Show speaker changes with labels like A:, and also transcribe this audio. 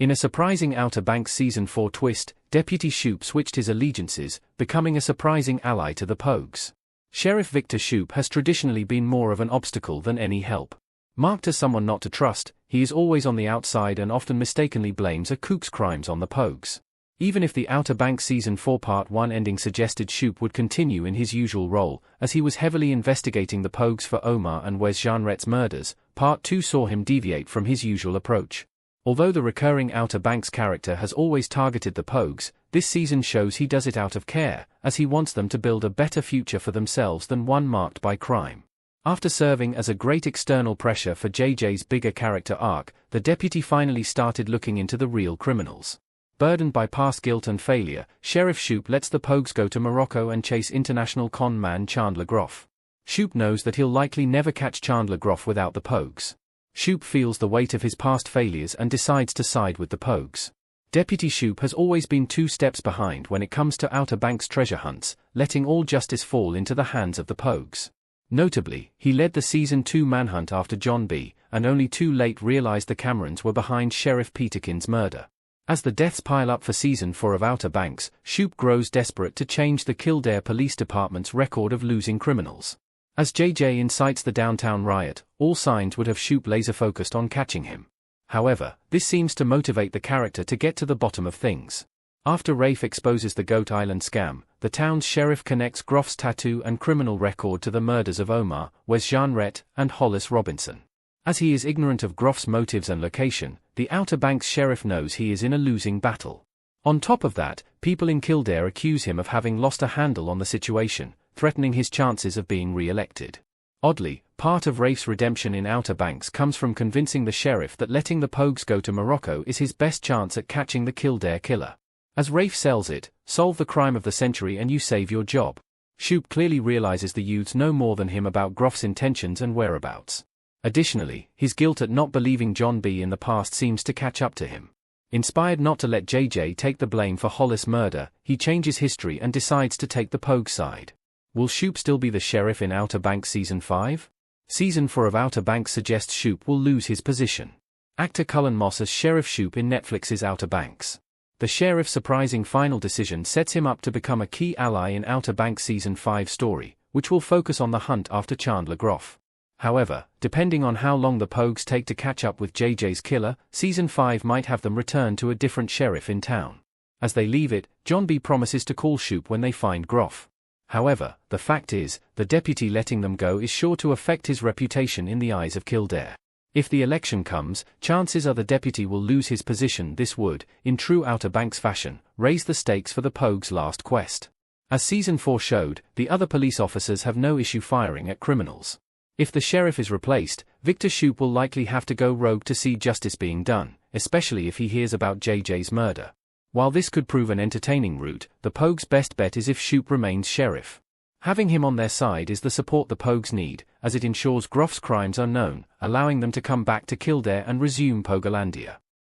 A: In a surprising Outer Banks Season 4 twist, Deputy Shoupe switched his allegiances, becoming a surprising ally to the Pogues. Sheriff Victor Shoupe has traditionally been more of an obstacle than any help. Marked as someone not to trust, he is always on the outside and often mistakenly blames a kook's crimes on the Pogues. Even if the Outer Banks Season 4 Part 1 ending suggested Shoupe would continue in his usual role, as he was heavily investigating the Pogues for Omar and Wes Jeanrette's murders, Part 2 saw him deviate from his usual approach. Although the recurring Outer Banks character has always targeted the Pogues, this season shows he does it out of care, as he wants them to build a better future for themselves than one marked by crime. After serving as a great external pressure for JJ's bigger character arc, the deputy finally started looking into the real criminals. Burdened by past guilt and failure, Sheriff Shoupe lets the Pogues go to Morocco and chase international con man Chandler Groff. Shoupe knows that he'll likely never catch Chandler Groff without the Pogues. Shoupe feels the weight of his past failures and decides to side with the Pogues. Deputy Shoupe has always been 2 steps behind when it comes to Outer Banks treasure hunts, letting all justice fall into the hands of the Pogues. Notably, he led the Season 2 manhunt after John B., and only too late realized the Camerons were behind Sheriff Peterkin's murder. As the deaths pile up for Season 4 of Outer Banks, Shoupe grows desperate to change the Kildare Police Department's record of losing criminals. As JJ incites the downtown riot, all signs would have Shoupe laser-focused on catching him. However, this seems to motivate the character to get to the bottom of things. After Rafe exposes the Goat Island scam, the town's sheriff connects Groff's tattoo and criminal record to the murders of Omar, Wes Jeanrette, and Hollis Robinson. As he is ignorant of Groff's motives and location, the Outer Banks sheriff knows he is in a losing battle. On top of that, people in Kildare accuse him of having lost a handle on the situation, threatening his chances of being re-elected. Oddly, part of Rafe's redemption in Outer Banks comes from convincing the sheriff that letting the Pogues go to Morocco is his best chance at catching the Kildare killer. As Rafe sells it, solve the crime of the century and you save your job. Shoupe clearly realizes the youths know more than him about Groff's intentions and whereabouts. Additionally, his guilt at not believing John B. in the past seems to catch up to him. Inspired not to let JJ take the blame for Hollis' murder, he changes history and decides to take the Pogue side. Will Shoupe still be the sheriff in Outer Banks Season 5? Season 4 of Outer Banks suggests Shoupe will lose his position. Actor Cullen Moss as Sheriff Shoupe in Netflix's Outer Banks. The sheriff's surprising final decision sets him up to become a key ally in Outer Banks Season 5 story, which will focus on the hunt after Chandler Groff. However, depending on how long the Pogues take to catch up with JJ's killer, Season 5 might have them return to a different sheriff in town. As they leave it, John B. promises to call Shoupe when they find Groff. However, the fact is, the deputy letting them go is sure to affect his reputation in the eyes of Kildare. If the election comes, chances are the deputy will lose his position. This would, in true Outer Banks fashion, raise the stakes for the Pogues' last quest. As Season 4 showed, the other police officers have no issue firing at criminals. If the sheriff is replaced, Victor Shoupe will likely have to go rogue to see justice being done, especially if he hears about JJ's murder. While this could prove an entertaining route, the Pogues' best bet is if Shoupe remains sheriff. Having him on their side is the support the Pogues need, as it ensures Groff's crimes are known, allowing them to come back to Kildare and resume Pogalandia.